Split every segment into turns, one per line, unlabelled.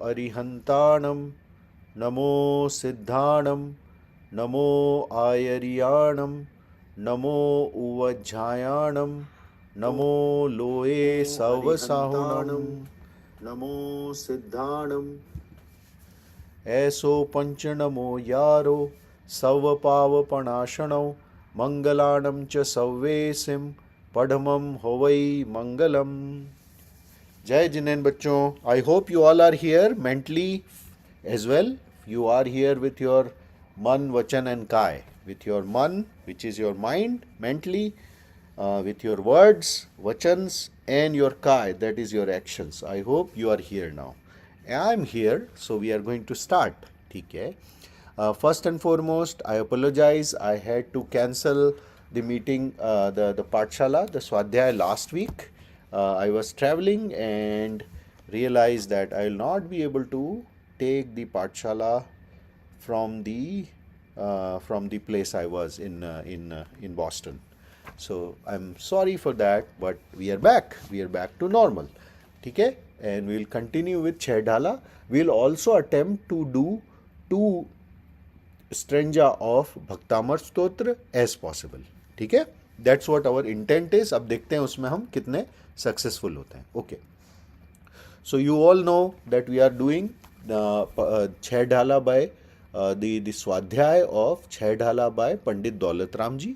अरिहंताणम, नमो सिद्धाणम, नमो आयरियाणम, नमो उवज्झायाणम, नमो लोए सवसाहुणम, नमो सिद्धाणम, ऐसो पंच नमो यारो सव पावपणाशणौ, मंगलाणम च सव्वेसिम, पढ़मम होवई मंगलम. जय जिनेन बच्चों. I hope you all are here mentally as well. You are here with your man, vachan and kai. With your man, which is your mind, mentally, with your words, vachans, and your kai, that is your actions. I hope you are here now. I am here, so we are going to start. ठीक है. First and foremost, I apologize. I had to cancel the meeting, the pathshala, the swadhyay last week. I was traveling and realized that I will not be able to take the pathshala from the place I was in Boston. So I'm sorry for that, but we are back. We are back to normal. ठीक है? And we'll continue with Chahdhala. We'll also attempt to do 2 stanza of Bhaktamar Stotra as possible. ठीक है? That's what our intent is. अब देखते हैं उसमें हम कितने successful होते हैं. Okay. So you all know that we are doing Chahdhala by the Swadhyay of Chahdhala by Pandit Daulat Ramji,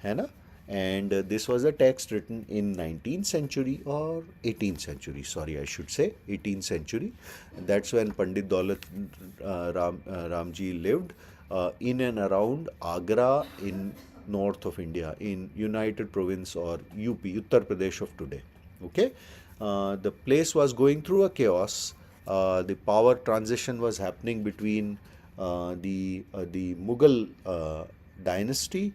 है ना? And this was a text written in 19th century or 18th century. Sorry, I should say 18th century. That's when Pandit Daulat Ramji lived in and around Agra in north of India, in United Province or UP, Uttar Pradesh of today. Okay, the place was going through a chaos. The power transition was happening between the Mughal dynasty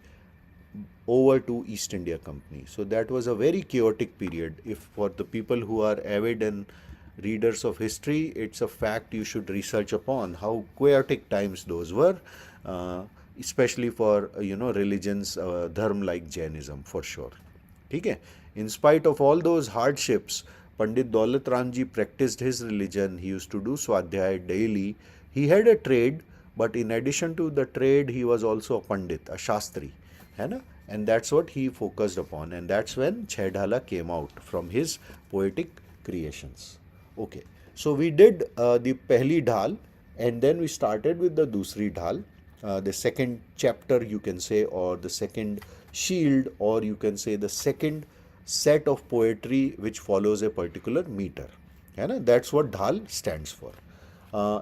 over to East India Company. So that was a very chaotic period. If for the people who are avid and readers of history, it's a fact you should research upon how chaotic times those were, especially for religions, dharm like Jainism for sure. Okay? In spite of all those hardships, Pandit Daulat Ramji practiced his religion. He used to do swadhyay daily. He had a trade, but in addition to the trade, he was also a pandit, a shastri, है ना? And that's what he focused upon, and that's when Chahdhala came out from his poetic creations. Okay, so we did the pehli dhal, and then we started with the dusri dhal, the second chapter you can say, or the second shield, or you can say the second set of poetry which follows a particular meter. That's what dhal stands for.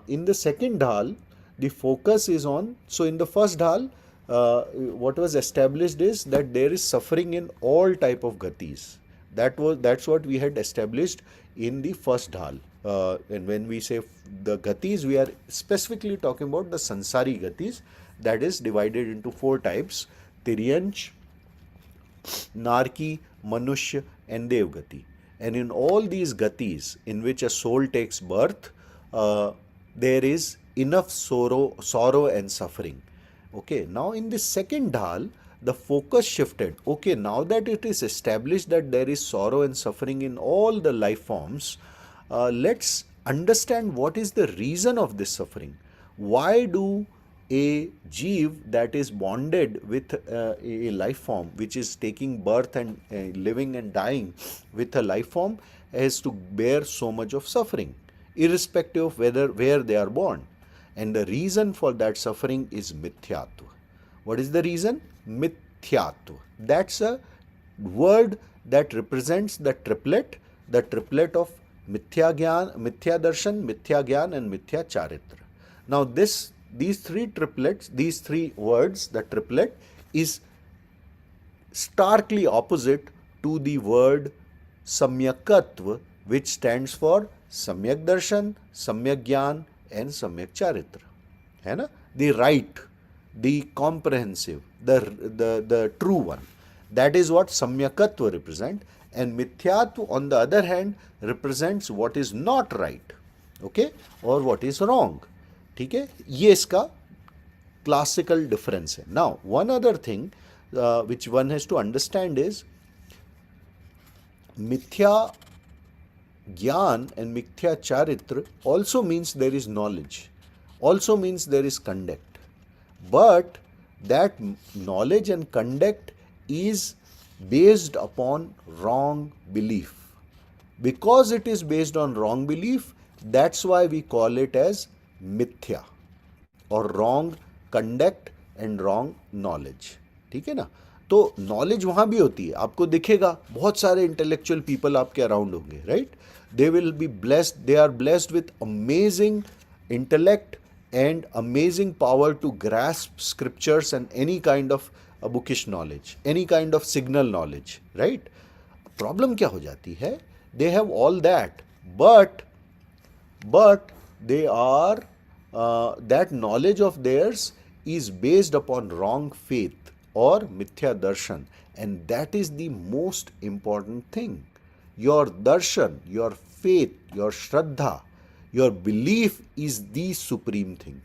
In the second dhal, the focus is on, so in the first dhal, what was established is that there is suffering in all type of gatis. That's what we had established in the first dhal. And when we say the gatis, we are specifically talking about the sansari gatis, that is divided into 4 types: Tiryansh, Narki, Manushya and Devgati. And in all these gatis in which a soul takes birth, there is enough sorrow and suffering. Okay, now in the second dhal, the focus shifted. Okay, now that it is established that there is sorrow and suffering in all the life forms, let's understand what is the reason of this suffering. Why do a jeev that is bonded with a life form which is taking birth and living and dying with a life form has to bear so much of suffering, irrespective of where they are born? And the reason for that suffering is mithyatva. What is the reason? Mithyatva. That's a word that represents the triplet of mithya gyan, mithya darshan, mithya gyan and mithya charitra. Now these 3 triplets, these 3 words, the triplet is starkly opposite to the word samyakatva, which stands for samyak darshan, samyak gyan and samyak charitra. है ना? The right, the comprehensive, the true one. That is what samyakatva represent, and mithyatva on the other hand represents what is not right, okay, or what is wrong. ठीक है? ये इसका classical difference है. Now one other thing which one has to understand is mithya Gyan and Mithya Charitra also means there is knowledge, also means there is conduct. But that knowledge and conduct is based upon wrong belief. Because it is based on wrong belief, that's why we call it as mithya or wrong conduct and wrong knowledge. ठीक है ना? तो knowledge वहाँ भी होती है, आपको दिखेगा बहुत सारे इंटेलेक्चुअल पीपल आपके अराउंड होंगे, राइट? They will be blessed, they are blessed with amazing intellect and amazing power to grasp scriptures and any kind of bookish knowledge, any kind of signal knowledge, right? Problem क्या हो जाती है? They have all that, but they are that knowledge of theirs is based upon wrong faith or mithya darshan, and that is the most important thing. Your darshan, your faith, your shraddha, your belief is the supreme thing.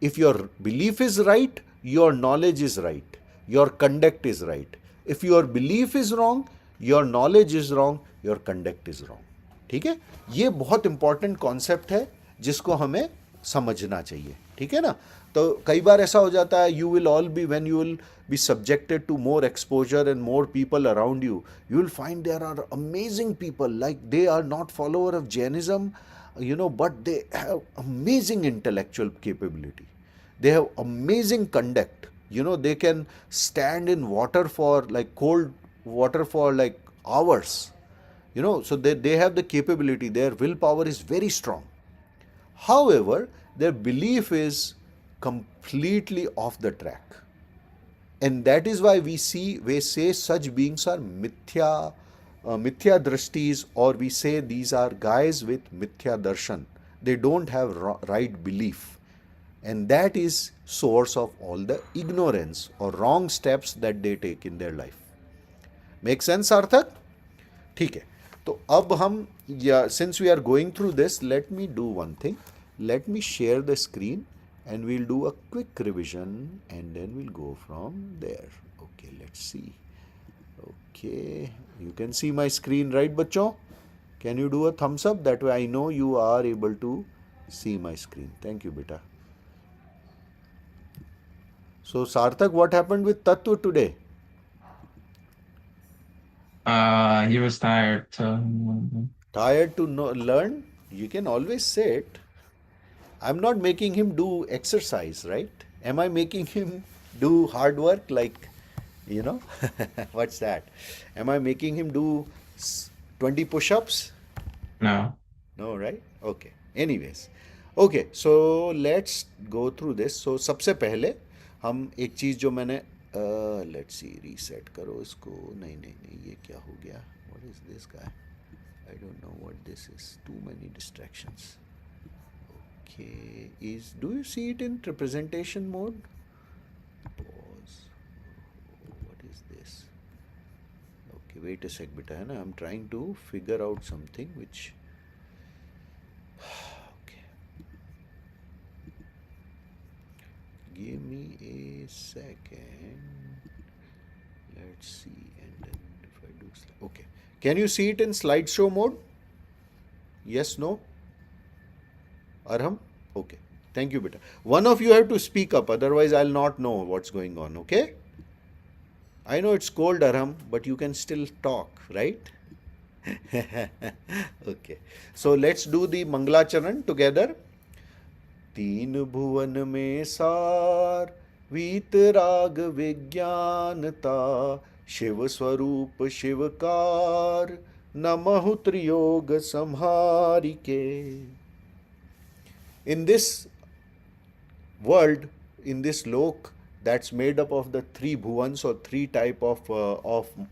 If your belief is right, your knowledge is right, your conduct is right. If your belief is wrong, your knowledge is wrong, your conduct is wrong. ठीक है? ये बहुत important concept है जिसको हमें समझना चाहिए. ठीक है ना? तो कई बार ऐसा हो जाता है, you will all B, when you will be subjected to more exposure and more people around you, you will find there are amazing people, like they are not follower of Jainism, but they have amazing intellectual capability. They have amazing conduct. They can stand in water for like cold water for like hours. So they have the capability. Their willpower is very strong. However, their belief is completely off the track. And that is why we say such beings are mithya drashtis, or we say these are guys with mithya darshan. They don't have right belief, and that is source of all the ignorance or wrong steps that they take in their life. Make sense, Sarthak? ठीक है. तो अब हम, since we are going through this, let me do one thing. Let me share the screen and we'll do a quick revision and then we'll go from there. Okay, let's see. Okay, you can see my screen, right, bachcho? Can you do a thumbs up? That way I know you are able to see my screen. Thank you, beta. So, Sarthak, what happened with Tattva today?
He was tired.
Tired to learn? You can always say it. I'm not making him do exercise, right? Am I making him do hard work like, what's that? Am I making him do 20 push-ups?
No.
No, right? Okay. Anyways. Okay, so let's go through this. So सबसे पहले हम एक चीज़ जो मैंने let's see, reset करो इसको. नहीं नहीं नहीं, ये क्या हो गया? What is this guy? I don't know what this is. Too many distractions. Okay, do you see it in representation mode? Pause. What is this? Okay, wait a sec, beta. I'm trying to figure out something which. Okay. Give me a second. Let's see, and then if I do. Okay. Can you see it in slideshow mode? Yes, no? Arham? Okay. Thank you, beta. One of you have to speak up, otherwise I'll not know what's going on, okay? I know it's cold, Arham, but you can still talk, right? Okay. So let's do the Mangalacharan together. तीन भुवन में सार वीतराग विज्ञानता शिव स्वरूप शिवकार नमहु Triyog संहारिके. In this world, in this lok that's made up of the three bhuvans or three type of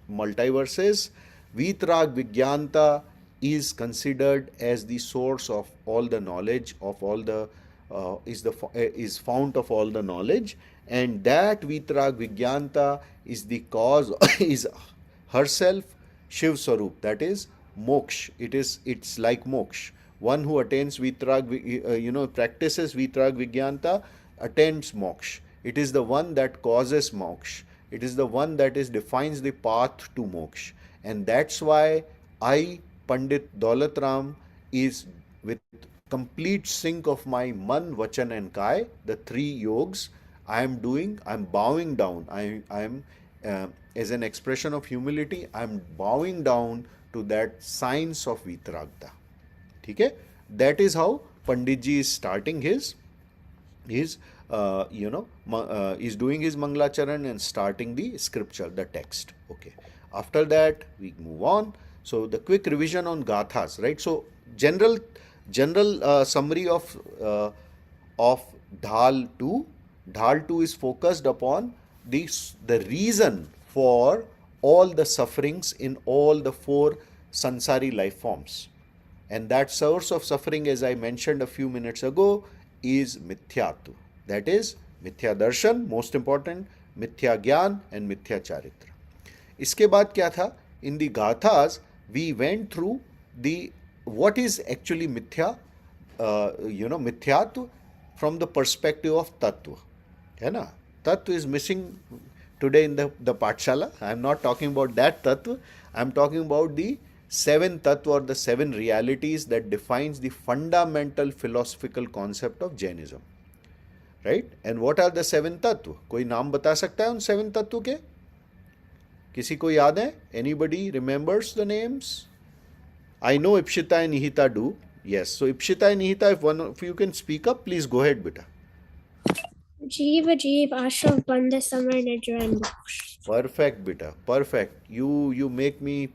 multiverses, Vitrag Vigyanta is considered as the source of all the knowledge of all the is fount of all the knowledge, and that Vitrag Vigyanta is the cause is herself Shiv Swarup, that is moksha. It's like moksha. One who attains Vitrag, practices Vitrag Vigyanta, attains moksha. It is the one that causes moksha. It is the one that defines the path to moksha. And that's why I Pandit Daulat Ram is with complete sync of my man, vachan, and kai, the three yogs. I'm bowing down. I'm as an expression of humility, I'm bowing down to that science of vitragta. Okay, that is how Pandit ji is starting his is doing his Manglacharan and starting the scripture, the text. Okay. After that, we move on. So the quick revision on gathas, right? So general summary of Dhal 2. Dhal 2 is focused upon the reason for all the sufferings in all the four sansari life forms. And that source of suffering, as I mentioned a few minutes ago, is mithyatva. That is mithya darshan, most important, mithya gyan and mithya charitra. इसके बाद क्या था? In the gathas, we went through the what is actually mithya, mithyatva from the perspective of tattva. है ना? Tattva is missing today in the pathshala. I am not talking about that tattva. I am talking about the seven tattva or the seven realities that defines the fundamental philosophical concept of Jainism. Right? And what are the seven tattva? कोई नाम बता सकता है उन seven तत्व के? किसी को याद है? Anybody remembers the names? I know Ipshita and Nihita do. Yes. So Ipshita and Nihita, if one of you can speak up, please go ahead, beta.
Jiva Jeev Ashraf Banda Samar Nidra and Moksha.
Perfect, beta. Perfect. You make me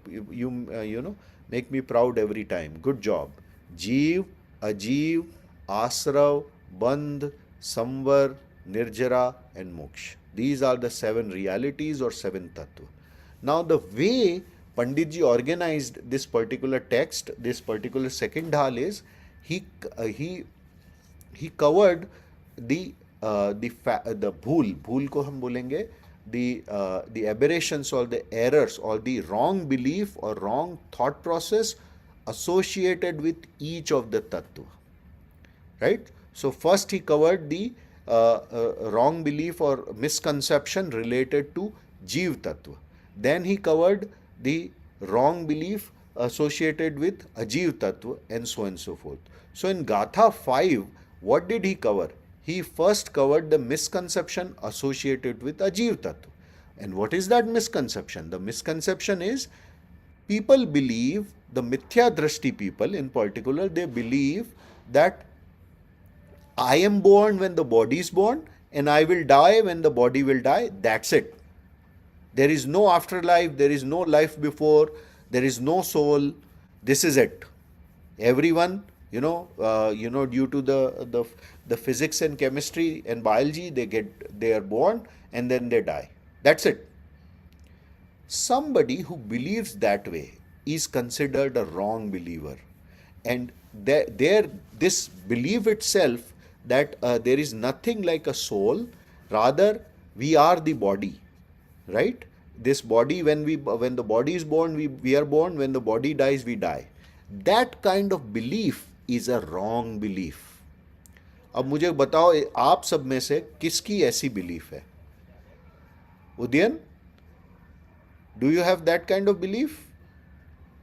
make me proud every time. Good job. Jeev, Ajeev, Asrav, Bandh, Samvar, Nirjara, and Moksha. These are the seven realities or seven tattva. Now, the way Panditji organized this particular text, this particular second dhal is he covered the bhool को हम बोलेंगे the aberrations or the errors or the wrong belief or wrong thought process associated with each of the tattva. Right? So first he covered the wrong belief or misconception related to Jeev Tattva. Then he covered the wrong belief associated with Ajeev Tattva and so on and so forth. So in Gatha 5, what did he cover? He first covered the misconception associated with Ajeev Tattva. And what is that misconception? The misconception is people believe, the Mithya Drashti people in particular, they believe that I am born when the body is born and I will die when the body will die. That's it. There is no afterlife, there is no life before, there is no soul. This is it. Everyone, due to the physics and chemistry and biology, they are born and then they die. That's it. Somebody who believes that way is considered a wrong believer. And this belief itself that there is nothing like a soul, rather we are the body, right? This body, when the body is born, we are born. When the body dies, we die. That kind of belief is a wrong belief. अब मुझे बताओ आप सब में से किसकी ऐसी belief है? Udayan, do you have that kind of belief?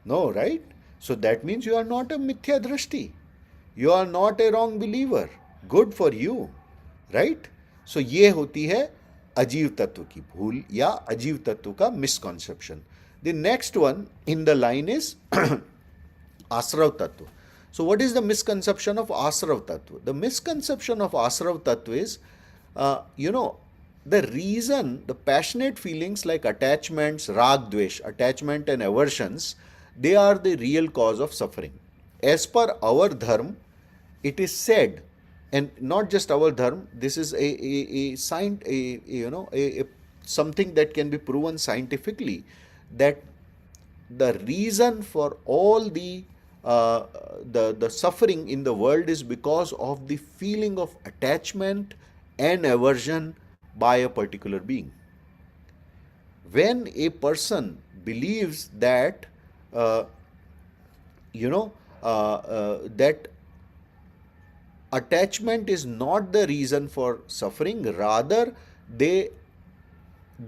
No, right? So that means you are not a mithya drashti. You are not a wrong believer. Good for you, right? So ये होती है अजीव तत्व की भूल या अजीव तत्व का misconception. The next one in the line is Asrav Tattva. So what is the misconception of Asrav Tattva? The misconception of Asrav Tattva is, the reason, the passionate feelings like attachments, rag, dvesh, attachment and aversions, they are the real cause of suffering. As per our dharma, it is said, and not just our dharma, this is something that can be proven scientifically, that the reason for all the suffering in the world is because of the feeling of attachment and aversion by a particular being. When a person believes that that attachment is not the reason for suffering, rather they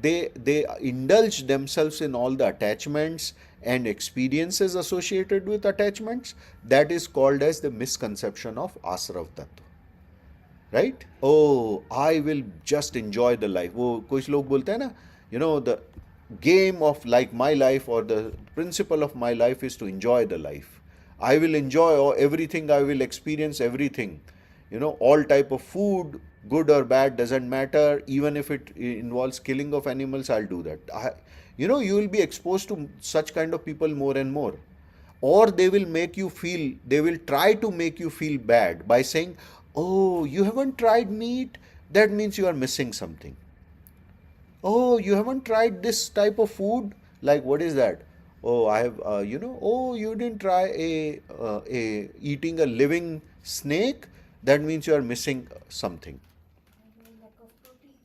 they indulge themselves in all the attachments and experiences associated with attachments. That is called as the misconception of asrav tattva. Right oh I will just enjoy the life. वो कुछ लोग बोलते हैं ना, you know, the game of like my life और the principle of my life is to enjoy the life. I will enjoy everything, I will experience everything. You know, all type of food, good or bad, doesn't matter. Even if it involves killing of animals, I'll do that. You will be exposed to such kind of people more and more. Or they will try to make you feel bad by saying, oh, you haven't tried meat? That means you are missing something. Oh, you haven't tried this type of food? Like, what is that? Oh, I have, oh, you didn't try eating a living snake? That means you are missing something.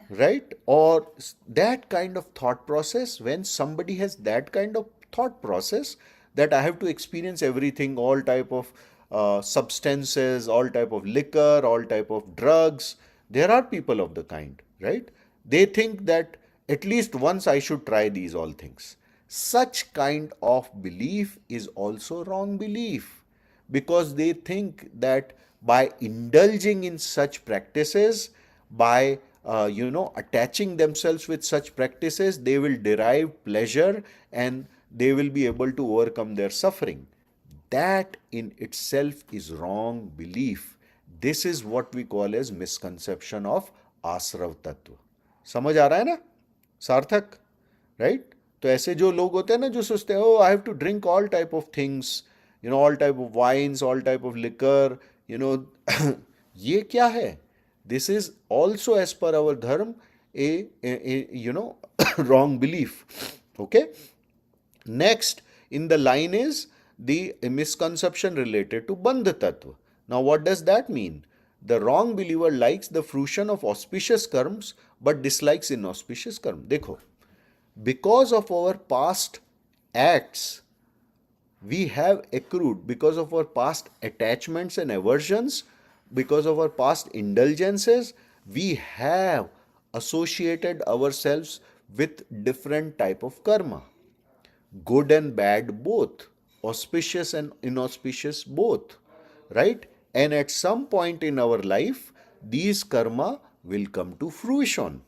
Right? Or that kind of thought process, when somebody has that kind of thought process, that I have to experience everything, all type of substances, all type of liquor, all type of drugs. There are people of the kind, right? They think that at least once I should try these all things. Such kind of belief is also wrong belief, because they think that by indulging in such practices, by attaching themselves with such practices, they will derive pleasure and they will be able to overcome their suffering. That in itself is wrong belief. This is what we call as misconception of आश्रव तत्व. समझ आ रहा है ना सार्थक? Right? तो ऐसे जो लोग होते हैं ना, जो सोचते हैं, oh, I have to drink all type of things, all type of wines, all type of liquor, ये क्या है? This is also, as per our dharma, a wrong belief. Okay? Next in the line is the misconception related to bandha tattva. Now, what does that mean? The wrong believer likes the fruition of auspicious karmas but dislikes inauspicious karma. देखो, because of our past acts, we have accrued, because of our past attachments and aversions, because of our past indulgences, we have associated ourselves with different type of karma, good and bad both, auspicious and inauspicious both, right? And at some point in our life, these karma will come to fruition.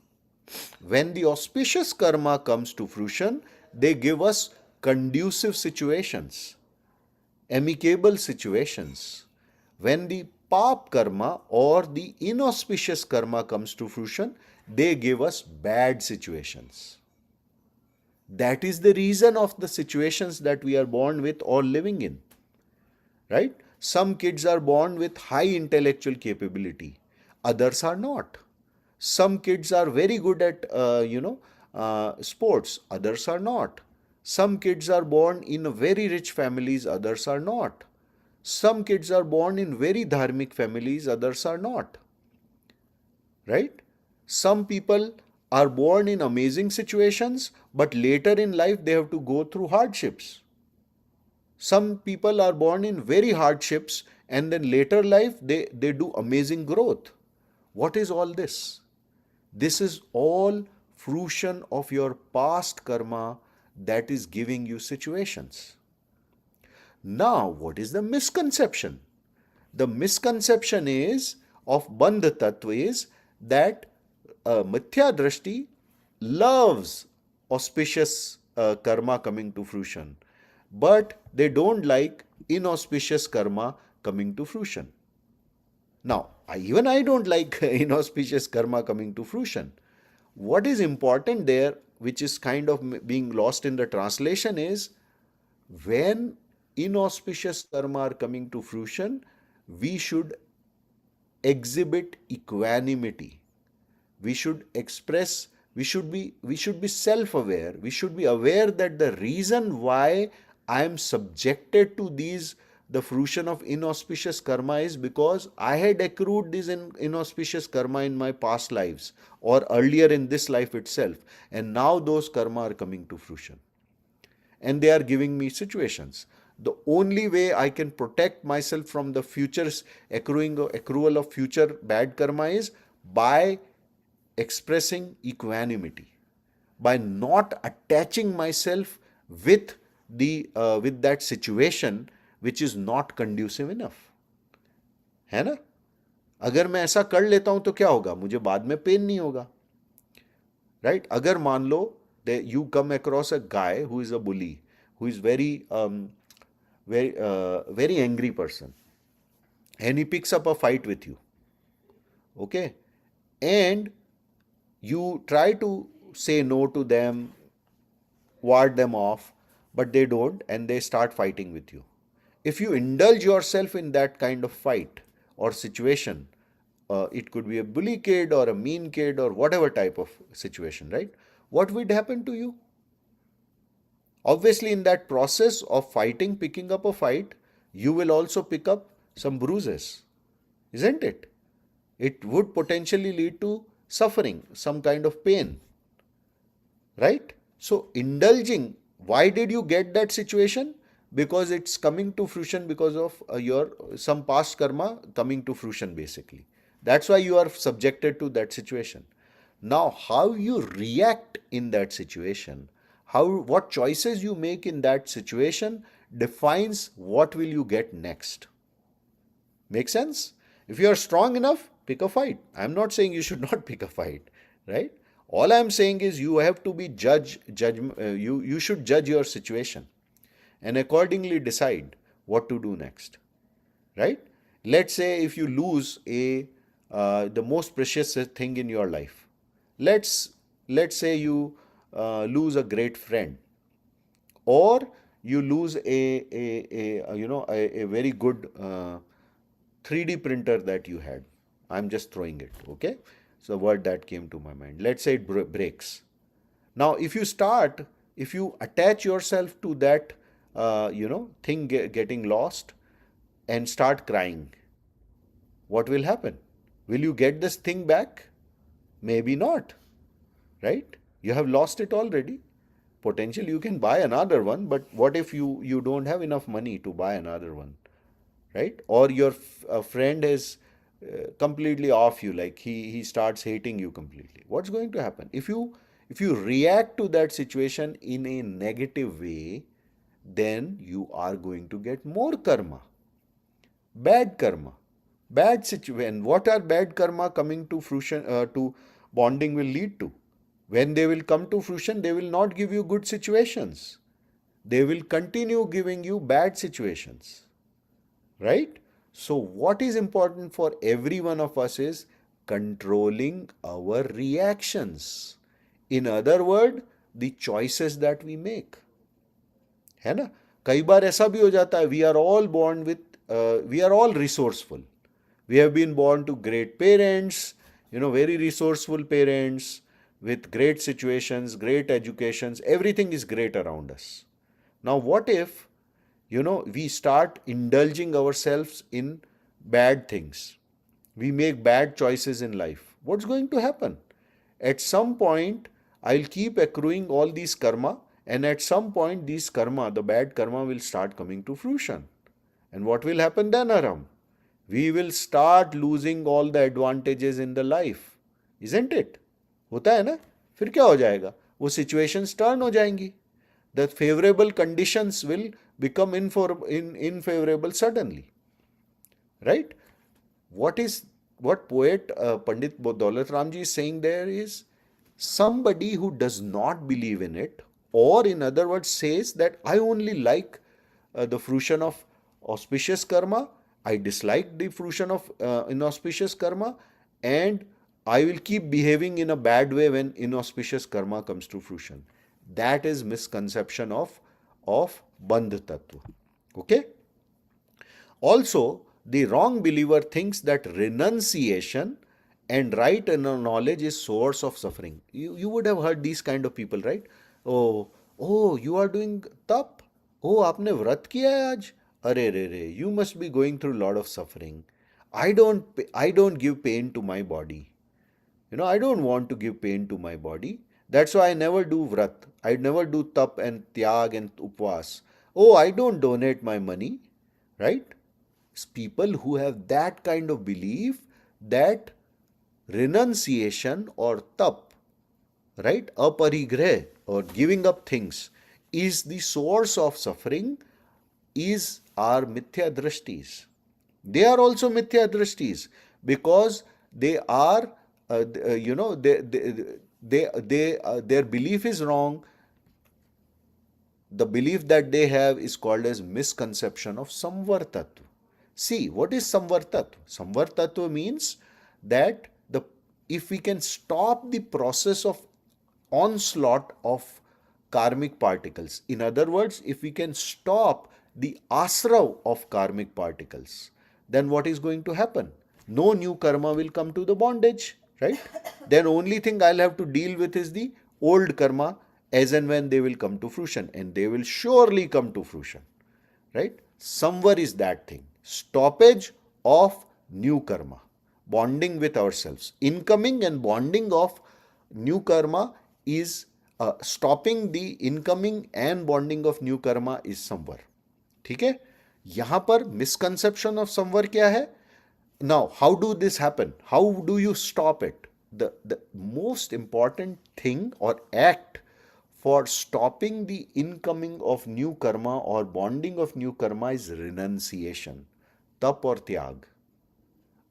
When the auspicious karma comes to fruition, they give us conducive situations, amicable situations. When the pap karma or the inauspicious karma comes to fruition, they give us bad situations. That is the reason of the situations that we are born with or living in. Right? Some kids are born with high intellectual capability, others are not. Some kids are very good at, sports, others are not. Some kids are born in very rich families, others are not. Some kids are born in very dharmic families, others are not. Right? Some people are born in amazing situations, but later in life they have to go through hardships. Some people are born in very hardships and then later life they do amazing growth. What is all this? This is all fruition of your past karma that is giving you situations. Now, what is the misconception? The misconception is of bandha tattva is that mithya drashti loves auspicious karma coming to fruition, but they don't like inauspicious karma coming to fruition. Now, even I don't like inauspicious karma coming to fruition. What is important there, which is kind of being lost in the translation, is when inauspicious karma are coming to fruition, we should exhibit equanimity. We should express, we should be self-aware. We should be aware that the reason why I am subjected to the fruition of inauspicious karma is because I had accrued this inauspicious karma in my past lives or earlier in this life itself, and now those karma are coming to fruition and they are giving me situations. The only way I can protect myself from the future's accrual of future bad karma is by expressing equanimity, by not attaching myself with with that situation which is not conducive enough. है ना? अगर मैं ऐसा कर लेता हूं तो क्या होगा? मुझे बाद में पेन नहीं होगा, राइट? अगर मान लो you come across a guy who is a bully, who is very angry person, and he picks up a fight with you, okay, and you try to say no to them, ward them off, but they don't, and they start fighting with you. If you indulge yourself in that kind of fight or situation, it could be a bully kid or a mean kid or whatever type of situation, right? What would happen to you? Obviously, in that process of fighting, picking up a fight, you will also pick up some bruises, isn't it? It would potentially lead to suffering, some kind of pain, right? So, indulging, why did you get that situation? Because it's coming to fruition because of your some past karma coming to fruition, basically. That's why you are subjected to that situation. Now, how you react in that situation, how what choices you make in that situation defines what will you get next. Make sense? If you are strong enough, pick a fight. I'm not saying you should not pick a fight, right? All I'm saying is you have to be you should judge your situation and accordingly decide what to do next, right? Let's say if you lose a the most precious thing in your life. Let's let's say you lose a great friend, or you lose a very good 3D printer that you had. I'm just throwing it, okay? So, word that came to my mind. Let's say it breaks. Now, if you attach yourself to that, thing getting lost and start crying, what will happen? Will you get this thing back? Maybe not, right? You have lost it already. Potentially you can buy another one, but what if you don't have enough money to buy another one, right? Or your friend is completely off you, like he starts hating you completely. What's going to happen if you react to that situation in a negative way? Then you are going to get more karma, bad karma, bad situation. What are bad karma coming to fruition, to bonding will lead to? When they will come to fruition, they will not give you good situations. They will continue giving you bad situations, right? So, what is important for every one of us is controlling our reactions. In other words, the choices that we make. है ना? कई बार ऐसा भी हो जाता है, we are all born with we are all resourceful. We have been born to great parents, very resourceful parents with great situations, great educations, everything is great around us. Now, what if, we start indulging ourselves in bad things? We make bad choices in life. What's going to happen? At some point, I'll keep accruing all these karma, and at some point, these karma, the bad karma, will start coming to fruition. And what will happen then, Aram? We will start losing all the advantages in the life, isn't it? होता है ना? फिर क्या हो जाएगा? वो situations turn हो जाएंगी. The favorable conditions will become unfavorable suddenly, right? What poet Pandit Daulat Ramji is saying there is somebody who does not believe in it, or in other words says that I only like the fruition of auspicious karma, I dislike the fruition of inauspicious karma, and I will keep behaving in a bad way when inauspicious karma comes to fruition. That is misconception of bandh tattva. Okay? Also, the wrong believer thinks that renunciation and right knowledge is source of suffering. You would have heard these kind of people, right? Oh, you are doing tap. Oh, आपने व्रत किया है आज. अरे रे रे, you must be going through a lot of suffering. I don't give pain to my body. I don't want to give pain to my body. That's why I never do vrat. I never do tap and tyag and upvas. Oh, I don't donate my money, right? It's people who have that kind of belief that renunciation or tap, right? Aparigrah, or giving up things, is the source of suffering, is our mithya drishtis. They are also mithya drishtis because they are, their belief is wrong. The belief that they have is called as misconception of samvar tattva. See, what is samvar tattva? Samvar tattva means that the if we can stop the process of onslaught of karmic particles, in other words, if we can stop the asrav of karmic particles, then what is going to happen? No new karma will come to the bondage, right? Then only thing I'll have to deal with is the old karma as and when they will come to fruition, and they will surely come to fruition, right? Samvar is that thing. Stoppage of new karma, bonding with ourselves. Incoming and bonding of new karma is stopping the incoming and bonding of new karma is samvar. ठीक है? यहां पर misconception of samvar क्या है? Now, how do this happen? How do you stop it? The most important thing or act for stopping the incoming of new karma or bonding of new karma is renunciation, तप और त्याग.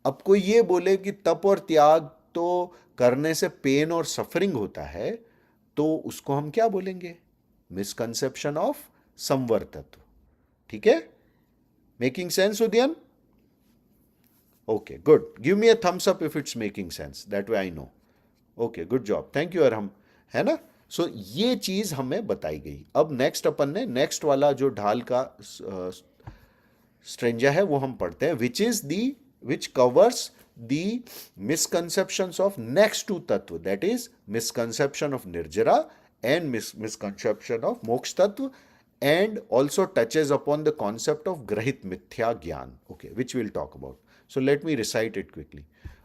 अब कोई ये बोले कि तप और त्याग तो करने से पेन और सफरिंग होता है, तो उसको हम क्या बोलेंगे? मिसकंसेप्शन ऑफ संवर तत्व. ठीक है? Making sense Udayan? Okay, good. Give me a thumbs up if it's making sense. That way I know. Okay, good job. Thank you Arham. है ना? सो ये चीज हमें बताई गई. अब नेक्स्ट अपन ने नेक्स्ट वाला जो ढाल का स्ट्रेंजा है वो हम पढ़ते हैं, which covers the misconceptions of next two tattva, that is misconception of nirjara and misconception of moksha tattva, and also touches upon the concept of grahit mithya gyan, okay, which we'll talk about. So let me recite it quickly.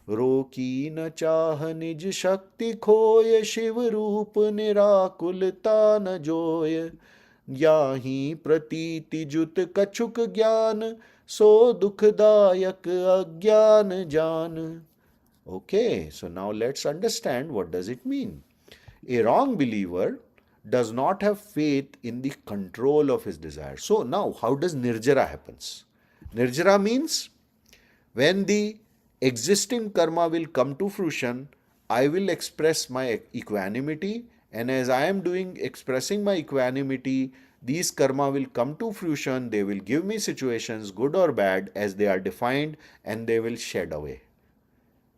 रोकी न चाह निज शक्ति खोय, शिव रूप निराकुलता न जोय, याही प्रतीति जुत कछुक ज्ञान, सो दुखदायक अज्ञान जान. Okay, so now let's understand what does it mean. A wrong believer does not have faith in the control of his desire. So now, how does nirjara happens? Nirjara means when the existing karma will come to fruition, I will express my equanimity, and as I am expressing my equanimity, these karma will come to fruition. They will give me situations, good or bad, as they are defined, and they will shed away.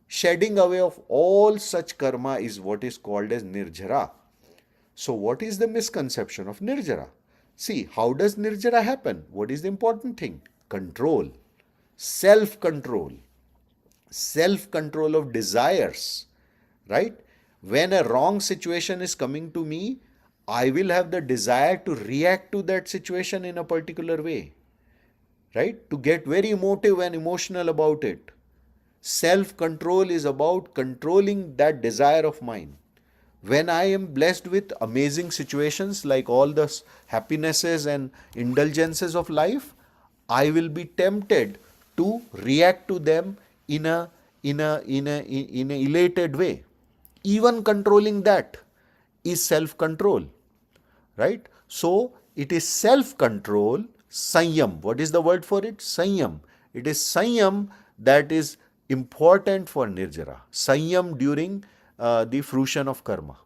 Shedding away of all such karma is what is called as nirjara. So what is the misconception of nirjara? See, how does nirjara happen? What is the important thing? Control, self-control, self-control of desires, right? When a wrong situation is coming to me, I will have the desire to react to that situation in a particular way, right? To get very emotive and emotional about it. Self-control is about controlling that desire of mine. When I am blessed with amazing situations like all the happinesses and indulgences of life, I will be tempted to react to them in a elated way. Even controlling that is self-control, right? So it is self-control, sanyam. What is the word for it? Sanyam. It is sanyam that is important for nirjara. Sanyam during the fruition of karma,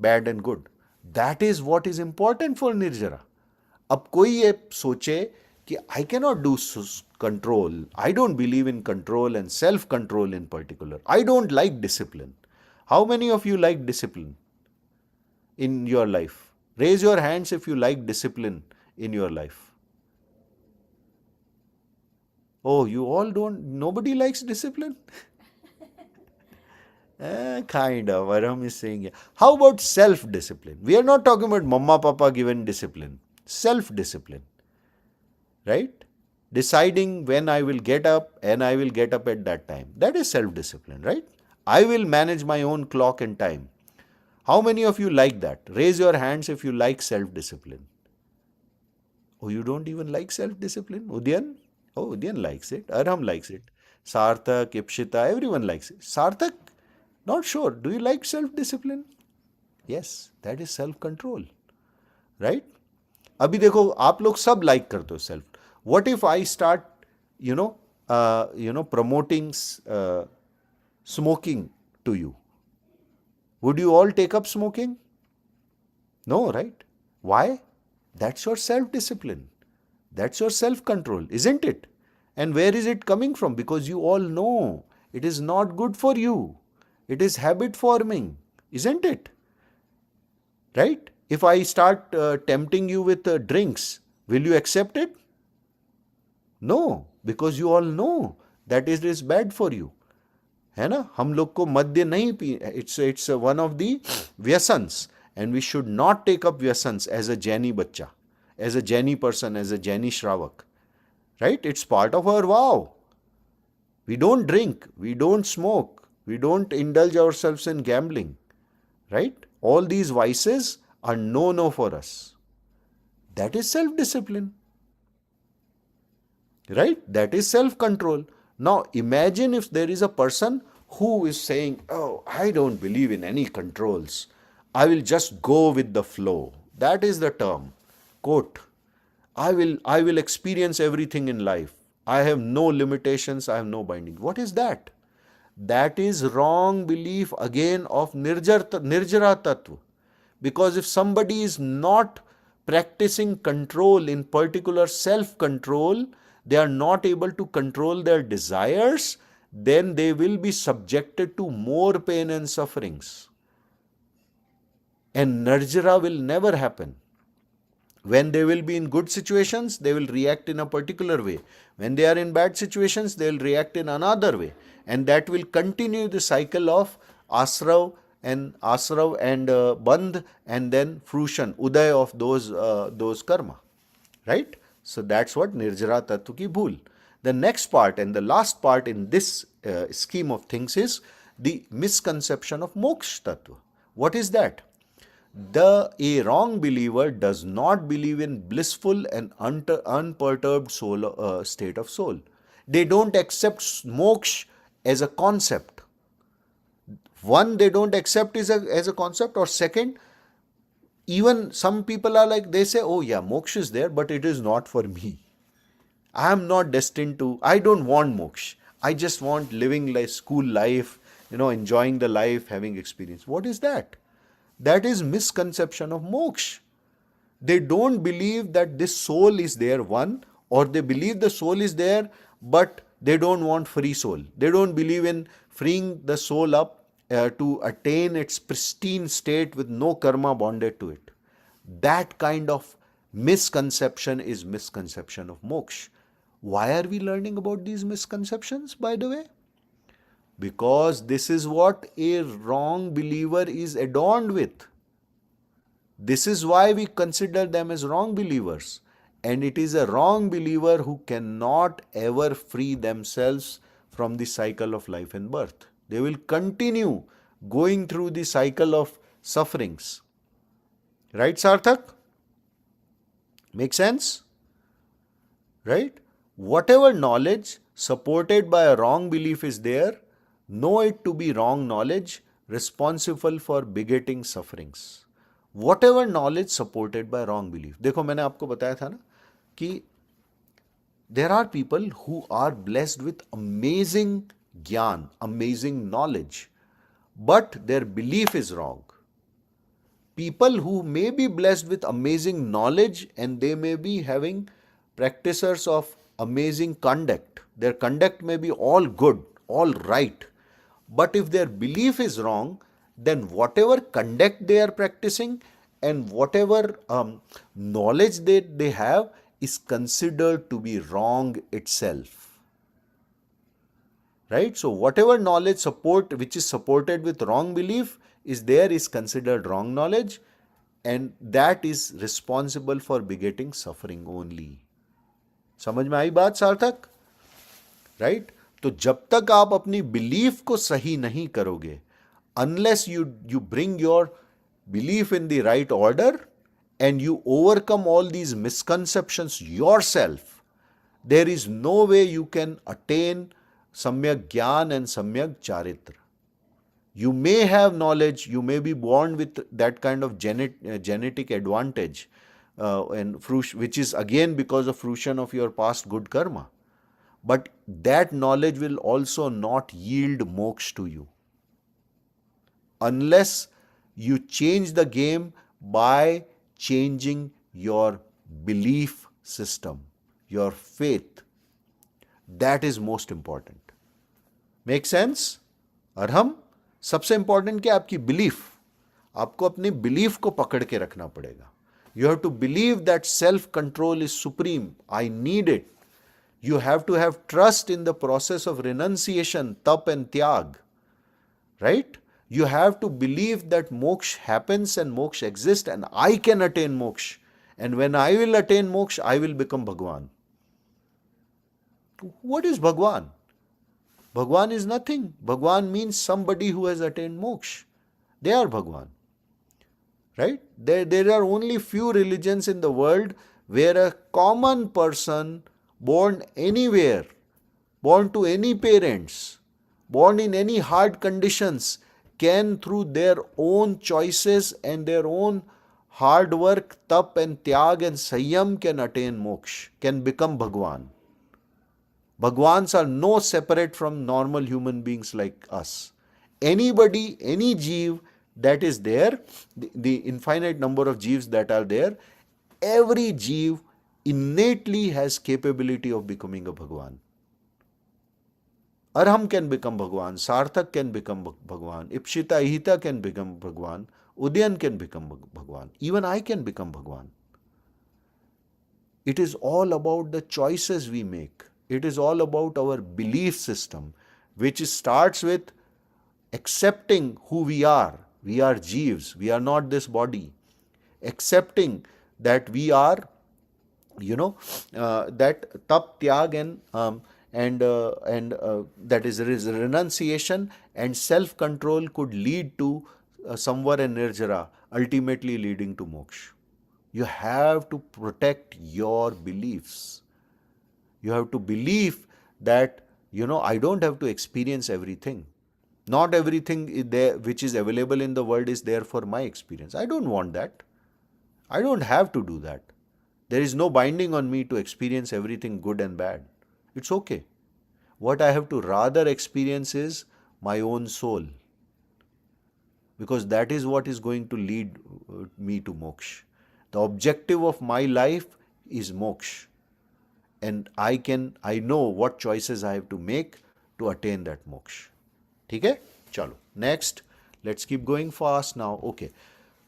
bad and good. That is what is important for nirjara. अब कोई ये सोचे कि I cannot do control, I don't believe in control and self-control in particular, I don't like discipline. How many of you like discipline in your life? Raise your hands if you like discipline in your life. Oh, you all don't, nobody likes discipline? Kind of, Aram is saying. Yeah. How about self-discipline? We are not talking about mama papa given discipline. Self-discipline, right? Deciding when I will get up and I will get up at that time. That is self-discipline, right? I will manage my own clock and time. How many of you like that? Raise your hands if you like self-discipline. Oh, you don't even like self-discipline? Udyan? Oh, Udyan likes it. Aram likes it. Sarthak, Ipshita, everyone likes it. Sarthak? Not sure. Do you like self-discipline? Yes, that is self control. Right? अभी देखो आप लोग सब like करते हो self. What if I start promoting smoking to you? Would you all take up smoking? No, right? Why? That's your self discipline. That's your self control, isn't it? And where is it coming from? Because you all know it is not good for you. It is habit forming, isn't it? Right? If I start tempting you with drinks, will you accept it? No, because you all know that it is bad for you. है ना, हम लोग को मद्य नहीं पी, it's one of the व्यसन्स, and we should not take up व्यसन्स as a Jaini bachcha, as a Jaini person, as a Jaini shravak. Right? It's part of our vow. We don't drink, we don't smoke, we don't indulge ourselves in gambling. Right? All these vices are no for us. That is self discipline. Right? That is self control. Now imagine if there is a person who is saying, oh, I don't believe in any controls, I will just go with the flow. That is the term. Quote, I will experience everything in life, I have no limitations, I have no binding. What is that? That is wrong belief again of nirjara tattva. Because if somebody is not practicing control, in particular self control, they are not able to control their desires, then they will be subjected to more pain and sufferings. And nirjara will never happen. When they will be in good situations, they will react in a particular way. When they are in bad situations, they will react in another way. And that will continue the cycle of asrav and bandh, and then fruition, uday of those karma. Right? So that's what nirjara tattva ki bhool. The next part and the last part in this scheme of things is the misconception of moksha tattva. What is that? A wrong believer does not believe in blissful and unperturbed state of soul. They don't accept moksha as a concept. One, they don't accept as a concept, or second, even some people are like, they say, oh yeah, moksha is there, but it is not for me. I am not destined to, I don't want moksha. I just want living like school life, enjoying the life, having experience. What is that? That is misconception of moksha. They don't believe that this soul is there, one, or they believe the soul is there, but they don't want free soul. They don't believe in freeing the soul up to attain its pristine state with no karma bonded to it. That kind of misconception is misconception of moksha. Why are we learning about these misconceptions, by the way? Because this is what a wrong believer is adorned with. This is why we consider them as wrong believers. And it is a wrong believer who cannot ever free themselves from the cycle of life and birth. They will continue going through the cycle of sufferings. Right, Sarthak? Make sense? Right? Whatever knowledge supported by a wrong belief is there, know it to be wrong knowledge, responsible for begetting sufferings. Whatever knowledge supported by wrong belief. देखो मैंने आपको बताया था ना कि there are people who are blessed with amazing gyan, amazing knowledge, but their belief is wrong. People who may be blessed with amazing knowledge and they may be having practitioners of amazing conduct. Their conduct may be all good, all right. But if their belief is wrong, then whatever conduct they are practicing and whatever knowledge they have is considered to be wrong itself. Right? So whatever knowledge which is supported with wrong belief is considered wrong knowledge, and that is responsible for begetting suffering only. समझ में आई बात सार्थक? Right? तो जब तक आप अपनी belief को सही नहीं करोगे, unless you bring your belief in the right order and you overcome all these misconceptions yourself, there is no way you can attain samyak gyan and samyak charitra. You may have knowledge, you may be born with that kind of genetic advantage, which is again because of fruition of your past good karma. But that knowledge will also not yield moksha to you unless you change the game by changing your belief system, your faith. That is most important. Make sense? Arham सबसे important क्या, आपकी belief. आपको अपनी belief को पकड़ के रखना पड़ेगा. You have to believe that self control is supreme. I need it. You have to have trust in the process of renunciation, tap and tyag. Right? You have to believe that moksha happens and moksha exists and I can attain moksha. And when I will attain moksha, I will become Bhagwan. What is Bhagwan? Bhagwan is nothing. Bhagwan means somebody who has attained moksha. They are Bhagwan. Right? There are only few religions in the world where a common person born anywhere, born to any parents, born in any hard conditions, can through their own choices and their own hard work, tap and tyag and sanyam can attain moksha, can become Bhagwan. Bhagwans are no separate from normal human beings like us. Anybody, any jeev that is there, the infinite number of jeevs that are there, every jeev innately has capability of becoming a Bhagwan. Arham can become Bhagwan, Sarthak can become Bhagwan, Ipshita Ihita can become Bhagwan, Udyan can become Bhagwan, even I can become Bhagwan. It is all about the choices we make. It is all about our belief system, which starts with accepting who we are. We are jeevs, we are not this body. Accepting that we are, that tap, tyag and that is renunciation and self-control could lead to samvar and nirjara, ultimately leading to moksha. You have to protect your beliefs. You have to believe that, I don't have to experience everything. Not everything is there, which is available in the world is there for my experience. I don't want that. I don't have to do that. There is no binding on me to experience everything good and bad. It's okay. What I have to rather experience is my own soul. Because that is what is going to lead me to moksha. The objective of my life is moksha. And I know what choices I have to make to attain that moksha. Okay? Chalo. Next, let's keep going fast now. Okay.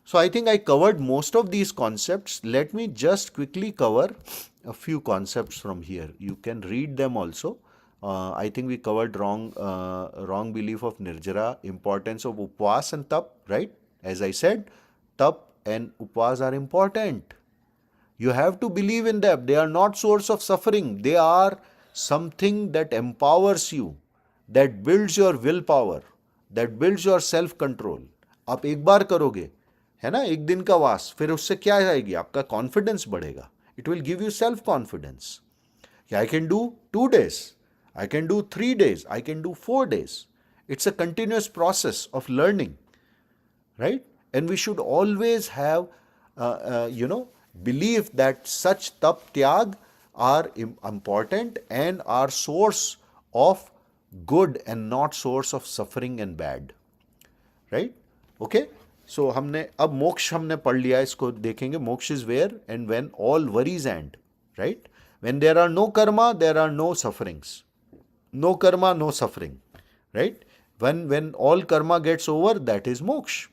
So I think I covered most of these concepts. Let me just quickly cover a few concepts from here. You can read them also. I think we covered wrong belief of nirjara, importance of upvas and tap, right? As I said, tap and upvas are important. You have to believe in them. They are not source of suffering. They are something that empowers you, that builds your willpower, that builds your self-control. आप एक बार करोगे, है ना, एक दिन का वास, फिर उससे क्या आएगी, आपका कॉन्फिडेंस बढ़ेगा. It will give you self confidence. I can do 2 days, I can do 3 days, I can do 4 days. It's a continuous process of learning, right? And we should always have, belief that such tap tyag are important and are source of good and not source of suffering and bad, right? Okay. So हमने अब मोक्ष हमने पढ़ लिया, इसको देखेंगे. मोक्ष is where and when all worries end, right? When there are no karma, there are no sufferings. No karma, no suffering, right? When all karma gets over, that is moksha.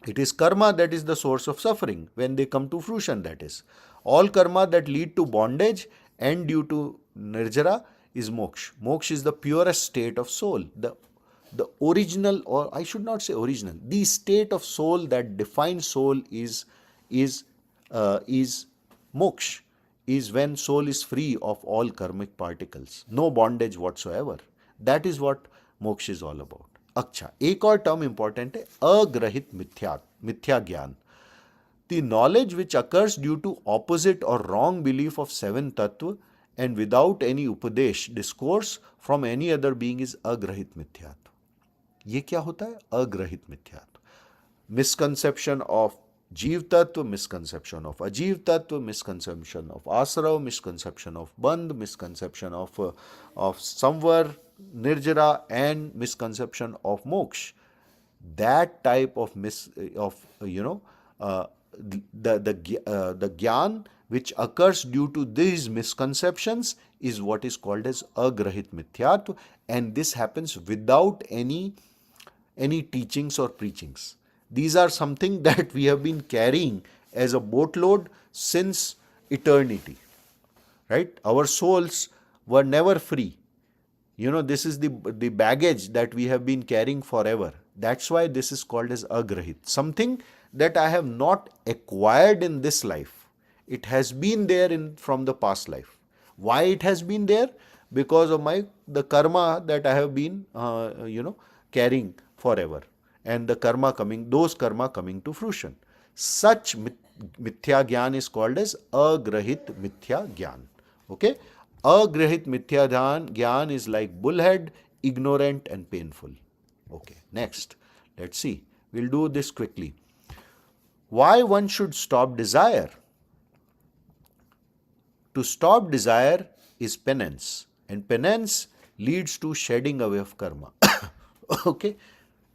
It is karma that is the source of suffering. When they come to fruition, that is. All karma that lead to bondage and due to nirjara is moksha. Moksha is the purest state of soul. The original, or I should not say original, the state of soul that defines soul is moksha, is when soul is free of all karmic particles. No bondage whatsoever. That is what moksha is all about. अच्छा, एक और term important है, अग्रहित मिथ्या ज्ञान. The knowledge which occurs due to opposite or wrong belief of 7 tattva and without any upadesh, discourse from any other being is agrahit mithyatva. ये क्या होता है? अग्रहित मिथ्यात्व. Misconception of जीव तत्व, misconception of अजीव तत्व, misconception of आश्रव, misconception of बंध, misconception of samvar, nirjara, and misconception of moksha. That type of the gyan which occurs due to these misconceptions is what is called as agrahit mithyatva, and this happens without any teachings or preachings. These are something that we have been carrying as a boatload since eternity, right? Our souls were never free. This is the baggage that we have been carrying forever. That's why this is called as agrahit, something that I have not acquired in this life. It has been there from the past life. Why it has been there? Because of the karma that I have been carrying forever, and those karma coming to fruition. Such mithya gyan is called as agrahit mithya gyan. Okay? Agrahit mithya gyan is like bullhead, ignorant and painful. Okay, next. Let's see. We'll do this quickly. Why one should stop desire? To stop desire is penance, and penance leads to shedding away of karma. Okay?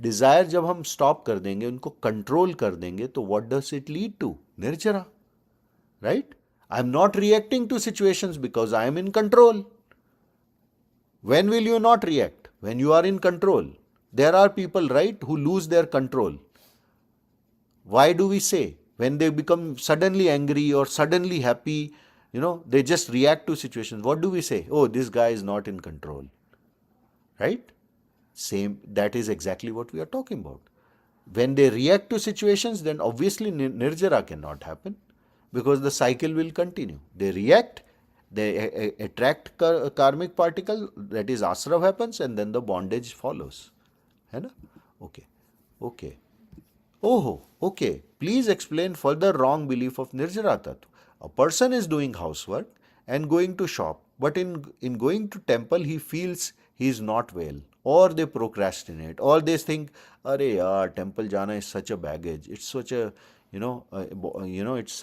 Desire जब हम stop कर देंगे, उनको control कर देंगे, तो what does it lead to? Nirjara, right? I am not reacting to situations because I am in control. When will you not react? When you are in control. There are people, right, who lose their control. Why do we say? When they become suddenly angry or suddenly happy, they just react to situations. What do we say? Oh, this guy is not in control. Right? Same, that is exactly what we are talking about. When they react to situations, then obviously nirjara cannot happen, because the cycle will continue. They react, they attract karmic particle, that is asrav happens, and then the bondage follows. है ना? Okay. Okay. Please explain further wrong belief of nirjara tattva. A person is doing housework and going to shop, but in going to temple he feels he is not well, or they procrastinate, or they think, "Are yaar, temple jana is such a baggage. It's such a it's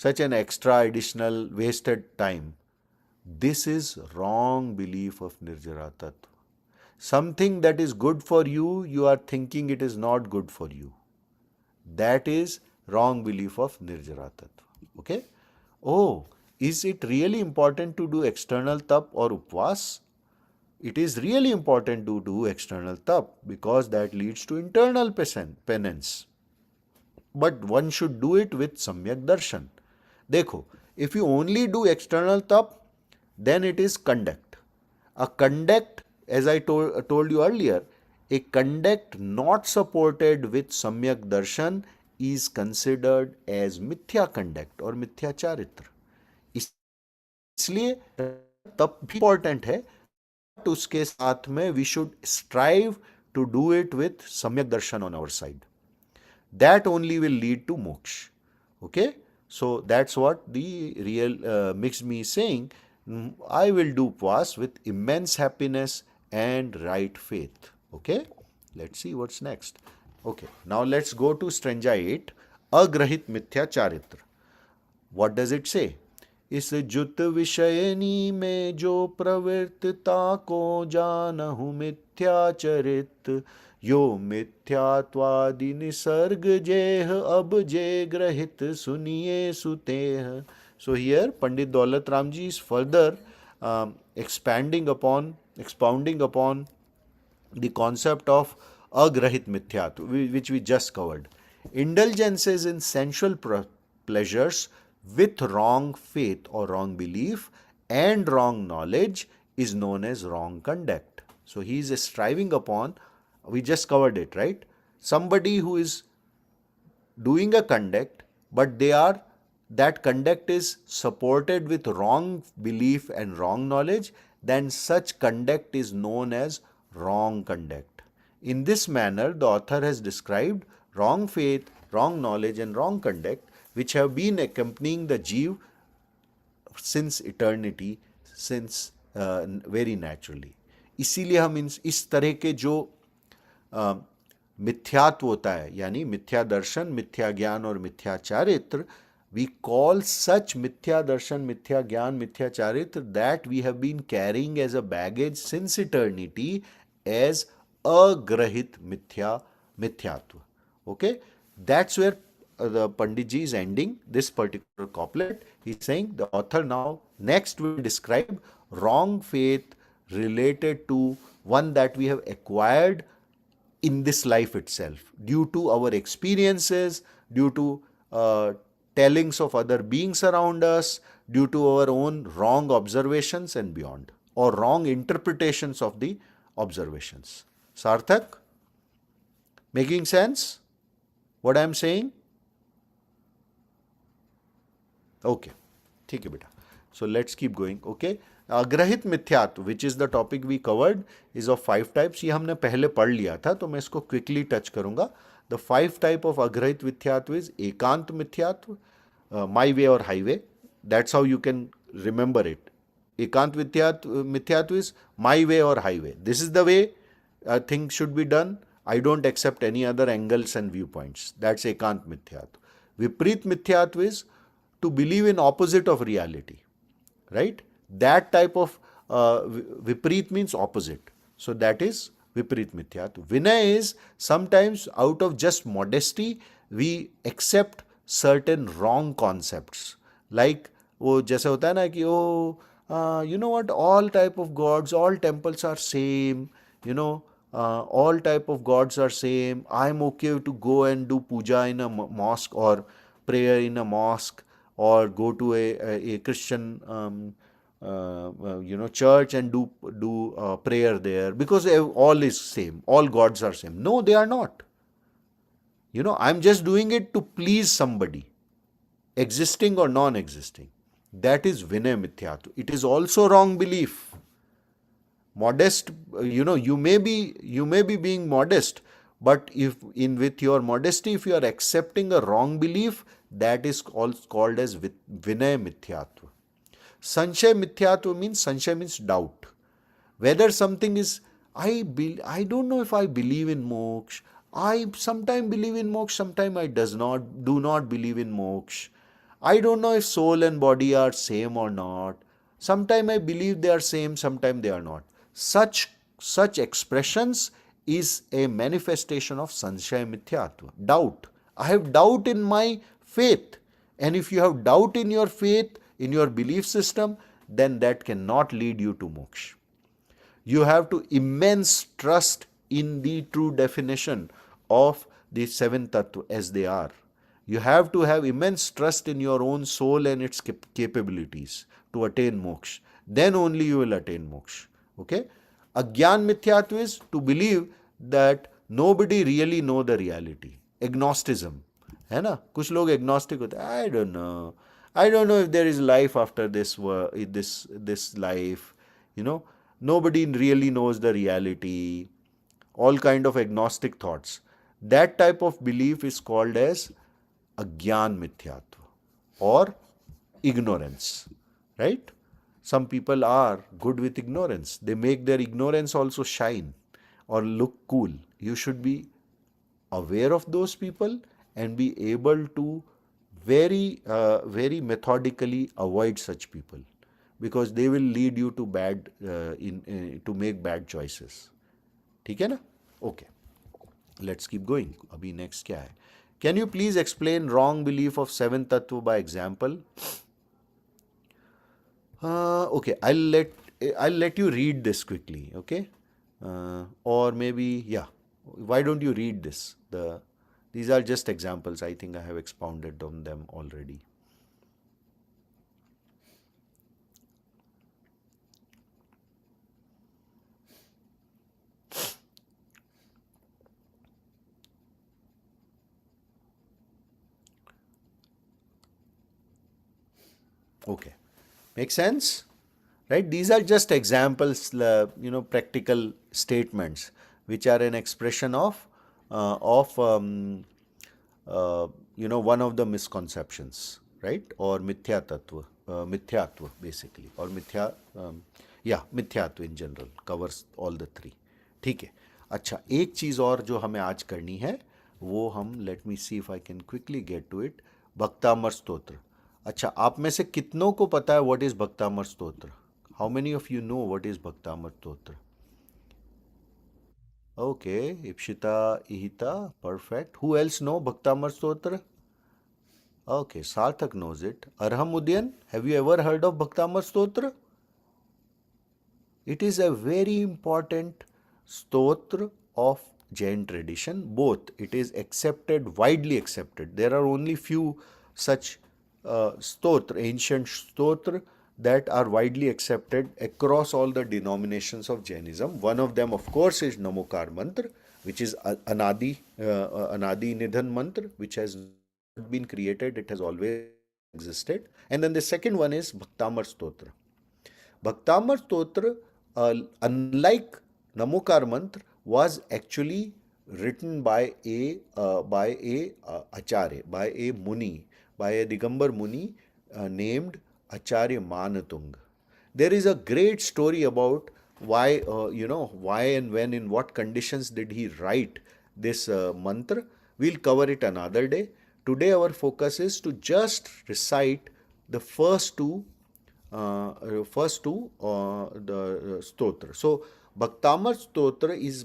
such an extra additional wasted time." This is wrong belief of nirjara tattva. Something that is good for you, you are thinking it is not good for you. That is wrong belief of nirjara tattva. Okay? Oh, is it really important to do external tap or upvas? It is really important to do external tap, because that leads to internal penance. But one should do it with samyak darshan. Dekho, if you only do external tap, then it is conduct. A conduct, as I told you earlier, a conduct not supported with samyak darshan is considered as mithya conduct or mithya charitra. इसलिए तप भी important है, तो उसके साथ में we should strive to do it with samyak darshan on our side. That only will lead to moksha. Okay? So that's what the real mixed me is saying. I will do upvas with immense happiness and right faith. Okay? Let's see what's next. Okay, now let's go to Stranja 8, Agrahit Mithya Charitra. What does it say? इस जुत विषयनी में जो प्रवृत्तता को जानहु मिथ्याचरित, यो मिथ्यात्वादि निसर्ग जेह अब जे ग्रहित सुनिए सुतेह. So here Pandit Daulat Ramji is further expounding upon the concept of agrahit mithyatva, which we just covered. Indulgences in sensual pleasures with wrong faith or wrong belief and wrong knowledge is known as wrong conduct. So he is striving upon, we just covered it, right? Somebody who is doing a conduct, but that conduct is supported with wrong belief and wrong knowledge, then such conduct is known as wrong conduct. In this manner, the author has described wrong faith, wrong knowledge and wrong conduct, which have been accompanying the Jeev since eternity, since very naturally. इसीलिए हम इस तरह के जो मिथ्यात्व होता है, यानी मिथ्या दर्शन, मिथ्या ज्ञान और मिथ्या चारित्र, we call such mithya darshan, mithya gyan, mithya charitra that we have been carrying as a baggage since eternity as agrahit mithyatva. Okay, that's where the Panditji is ending this particular couplet. He's saying the author now next will describe wrong faith related to one that we have acquired in this life itself due to our experiences, due to tellings of other beings around us, due to our own wrong observations and beyond, or wrong interpretations of the observations. Sarthak, making sense what I am saying? Okay, ठीक है बेटा. So let's keep going. Okay. अग्रहित मिथ्यात्व, which is the topic we covered, is of 5 types. ये हमने पहले पढ़ लिया था, तो मैं इसको क्विकली टच करूंगा. द 5 टाइप ऑफ अग्रहित मिथ्यात्व इज एकांत मिथ्यात्व, my way or highway. That's how you can remember it. एकांत मिथ्यात्व is my way or highway. This is the way things should be done. I don't accept any other angles and view points. That's एकांत मिथ्यात्व. विपरीत मिथ्यात्व is to believe in opposite of reality, right? That type of vipreet means opposite. So that is vipreet mithyatva. Vinay is sometimes out of just modesty we accept certain wrong concepts. Like वो जैसे होता है ना कि you know what, all type of gods, all temples are same, you know, all type of gods are same. I'm okay to go and do puja in a mosque or prayer in a mosque, or go to a Christian church and do prayer there, because all is same, all gods are same. No, they are not. I'm just doing it to please somebody, existing or non-existing. That is vinay mithyatva. It is also wrong belief. Modest, you may be being modest, but if with your modesty, if you are accepting a wrong belief, that is called as vinay mithyatva. Sanshay mithyatva means doubt. Whether something is, I don't know if I believe in moksha. I sometimes believe in moksha, sometimes I do not believe in moksha. I don't know if soul and body are same or not. Sometimes I believe they are same, sometimes they are not. Such expressions is a manifestation of sanshay mithyatva, doubt. I have doubt in my faith. And if you have doubt in your faith, in your belief system, then that cannot lead you to moksha. You have to immense trust in the true definition of the 7 tattva as they are. You have to have immense trust in your own soul and its capabilities to attain moksha. Then only you will attain moksha. Okay? Agyan mithyatva is to believe that nobody really know the reality. Agnosticism. है ना? कुछ लोग agnostic होते हैं. I don't know if there is life after this life. Nobody really knows the reality. All kind of agnostic thoughts. That type of belief is called as agyan mithyatva or ignorance. Right? Some people are good with ignorance. They make their ignorance also shine or look cool. You should be aware of those people and be able to very methodically avoid such people, because they will lead you to to make bad choices. ठीक है ना? Okay. Let's keep going. अभी next क्या है? Can you please explain wrong belief of 7 tattva by example? Okay, I'll let you read this quickly, okay? Or maybe, yeah, why don't you read this? These are just examples. I think I have expounded on them already. Okay, make sense? Right? These are just examples, practical statements which are an expression of one of the misconceptions, right? Or mithyatva, basically, or या मिथ्यात्व in general covers all the three. ठीक है। अच्छा, एक चीज़ और जो हमें आज करनी है वो हम, let me see if I can quickly get to it, Bhaktamar Stotra. अच्छा, आप में से कितनों को पता है what is Bhaktamar Stotra? How many of you know what is Bhaktamar Stotra? Okay, Ipshita, Ihita, perfect. Who else know Bhaktamar Stotra? Okay, Sarthak knows it. Arhamuddin, have you ever heard of Bhaktamar Stotra? It is a very important stotra of Jain tradition. Both, it is accepted, widely accepted. There are only few such stotra, ancient stotra, that are widely accepted across all the denominations of Jainism. One of them, of course, is Namokar Mantra, which is Anadi Nidhan Mantra, which has not been created, it has always existed. And then the second one is Bhaktamar Stotra. Bhaktamar Stotra, unlike Namokar Mantra, was actually written by a acharya, by a muni, by a Digambar muni named Acharya Manatung. There is a great story about why, why and when, in what conditions did he write this mantra. We'll cover it another day. Today, our focus is to just recite the the stotra. So Bhaktamar stotra is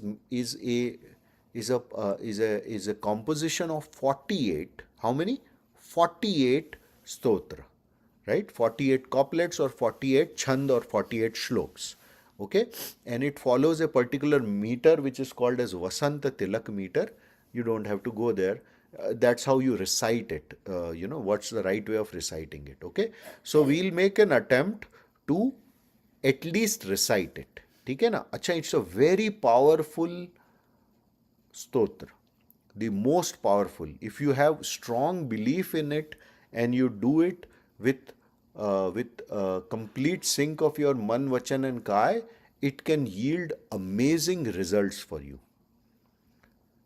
a composition of 48. How many? 48 stotra, right? 48 couplets or 48 chand or 48 shloks. Okay, and it follows a particular meter which is called as Vasanta Tilak meter. You don't have to go there. That's how you recite it. What's the right way of reciting it. Okay, so we'll make an attempt to at least recite it. ठीक है ना? अच्छा, it's a very powerful stotra, the most powerful. If you have strong belief in it and you do it with complete sync of your man, vachan, and kai, it can yield amazing results for you.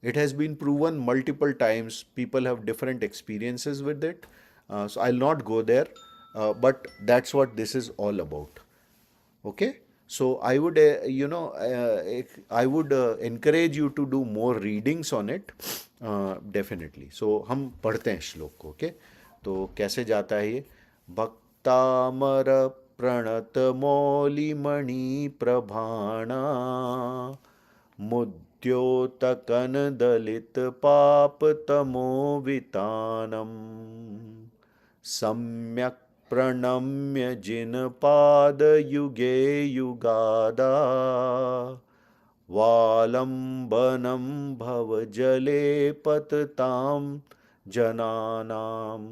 It has been proven multiple times. People have different experiences with it. So I'll not go there, but that's what this is all about. Okay, so I would I would encourage you to do more readings on it, definitely. So हम पढ़ते हैं श्लोक को. Okay, तो कैसे जाता है ये? भक्तामर प्रणत मौलिमणि प्रभाणा मुद्योतकन दलित पाप तमोवितानम सम्यक प्रणम्य जिनपाद युगे युगादा वालंबनम भवजले पतताम jananam.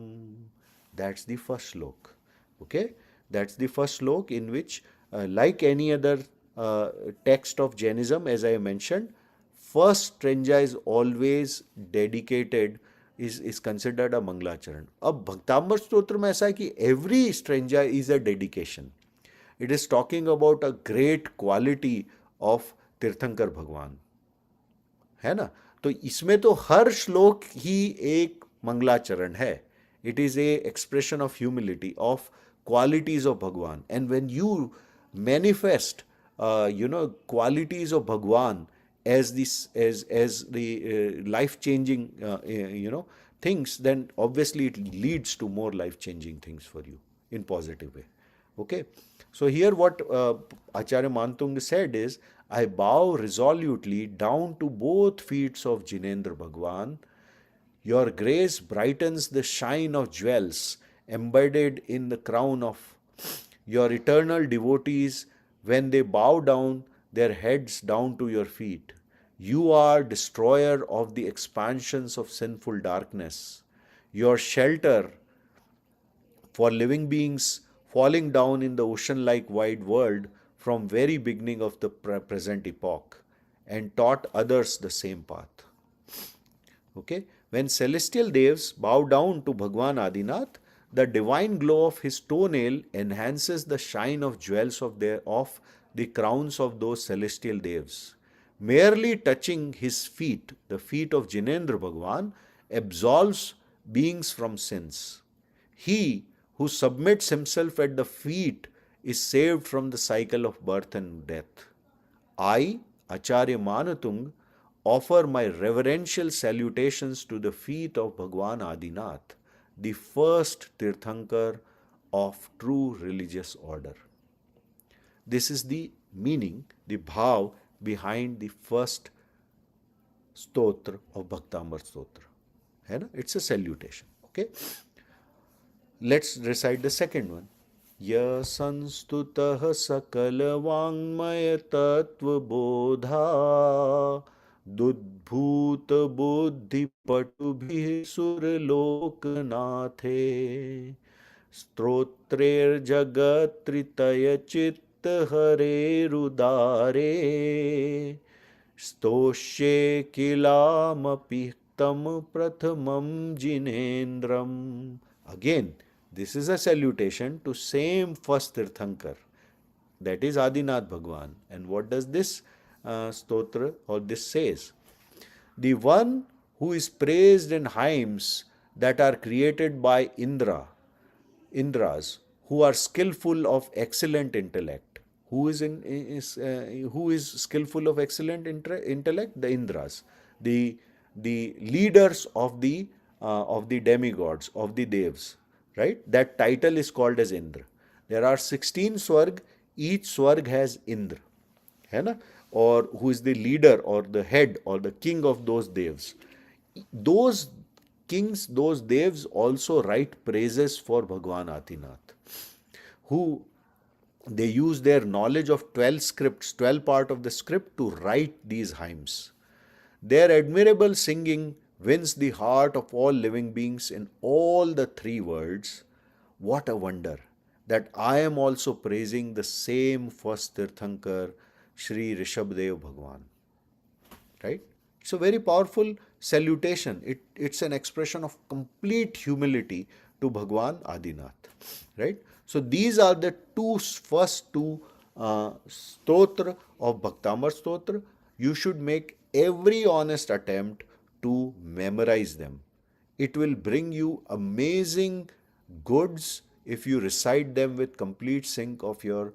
That's the first slok. Okay, that's the first slok in which, like any other text of Jainism, as I mentioned, first stanza is always dedicated, is considered a Mangalacharan. अब भक्तांबर स्तोत्र में ऐसा है कि every stanza is a dedication. It is talking about a great quality of तीर्थंकर भगवान, है ना? तो इसमें तो हर श्लोक ही एक मंगलाचरण है. It is a expression of humility, of qualities of Bhagwan. And when you manifest, qualities of Bhagwan as the life-changing, things, then obviously it leads to more life-changing things for you in positive way. Okay, so here what Acharya Mantung said is, I bow resolutely down to both feet of Jinendra Bhagwan. Your grace brightens the shine of jewels embedded in the crown of your eternal devotees when they bow down their heads down to your feet. You are destroyer of the expansions of sinful darkness. Your shelter for living beings falling down in the ocean-like wide world from very beginning of the present epoch, and taught others the same path. Okay, when celestial devs bow down to Bhagwan Adinath, the divine glow of his toenail enhances the shine of jewels of the crowns of those celestial devs. Merely touching his feet, the feet of Jinendra Bhagwan, absolves beings from sins. He who submits himself at the feet is saved from the cycle of birth and death. I, Acharya Manatung, offer my reverential salutations to the feet of Bhagwan Adinath, the first Tirthankar of true religious order. This is the meaning, the bhav behind the first stotra of Bhaktamar Stotra. It's a salutation. Okay. Let's recite the second one. य संस्तुतः सकलवाङ्मयतत्त्वबोधा दुद्भूतबुद्धिपटुभिः सुरलोकनाथे स्तोत्रेर्जगत्त्रितयचित्तहरेरुदारे स्तोष्ये किलामपि तं प्रथमं जिनेन्द्रम्. Again, this is a salutation to same first Tirthankar, that is Adinath Bhagwan. And what does this stotra or this says? The one who is praised in hymns that are created by Indras, who are skillful of excellent intellect. Who is skillful of excellent intellect? The Indras, the leaders of the demigods, of the devs, right? That title is called as Indra. There are 16 swarg. Each swarg has Indra, है ना? Or who is the leader or the head or the king of those devs. Those kings, those devs also write praises for Bhagwan Adinath, who they use their knowledge of 12 scripts, 12 part of the script to write these hymns. Their admirable singing wins the heart of all living beings in all the three worlds. What a wonder that I am also praising the same first Tirthankar, Sri Rishabdev Bhagwan. Right? It's a very powerful salutation. It's an expression of complete humility to Bhagwan Adinath. Right? So these are the first two stotra of Bhaktamar Stotra. You should make every honest attempt to memorize them. It will bring you amazing goods if you recite them with complete sync of your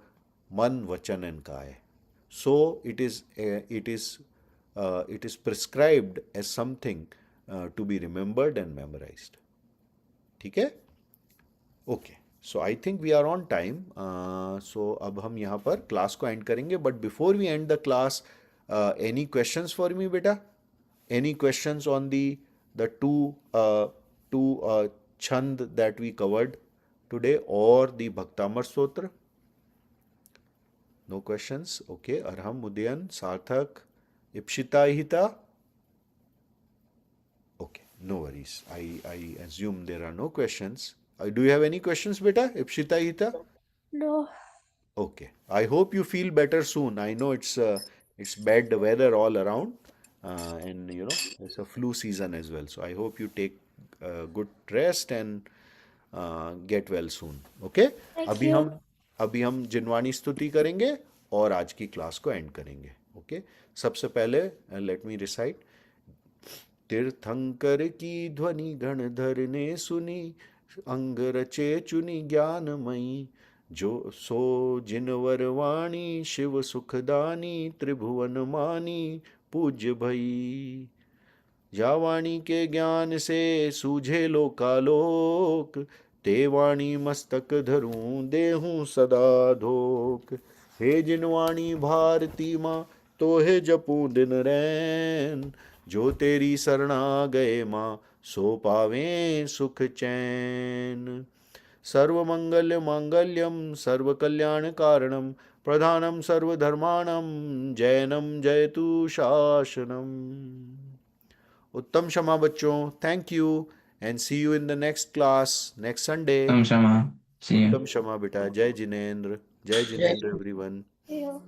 man, vachan, and kaya. So it is prescribed as something to be remembered and memorized. ठीक है? Okay. So I think we are on time. So अब हम यहाँ पर class को and करेंगे. But before we end the class, any questions for me, beta? Any questions on the two chand that we covered today or the Bhaktamar Stotra? No questions. Okay. Arham, Udayan, Sarthak, Ipshita, Hita. Okay. No worries. I assume there are no questions. Do you have any questions, beta? Ipshita, Hita?
No.
Okay. I hope you feel better soon. I know it's bad weather all around, and it's a flu season as well. So I hope you take good rest and get well soon. Okay?
Thank
अभी
you.
हम अभी हम जिनवाणी स्तुति करेंगे और आज की class को एंड करेंगे. ओके? सबसे पहले लेट मी रिसाइट. तीर्थंकर की ध्वनि गणधर ने सुनी, अंग रचे चुनी ज्ञानमयी, जो सो जिनवर वाणी शिव सुखदानी, त्रिभुवन मानी पूज्य भई. या वाणी के ज्ञान से सूझे लोकालोक, ते वाणी मस्तक धरूं देहूं सदा धोक. हे जिनवाणी भारती माँ, तो हे जपूं दिन रैन, जो तेरी शरणा गए माँ, सो पावें सुख चैन. सर्वमंगल मांगल्यम सर्वकल्याण कारणम, प्रधानम सर्वधर्माणम, जैनम जयतु शासनम. उत्तम क्षमा बच्चों. Thank you and see you in the next class next Sunday.
Tam Shama. See you.
उत्तम क्षमा बेटा. जय जिनेन्द्र. जय जिनेन्द्र एवरीवन.
Yeah.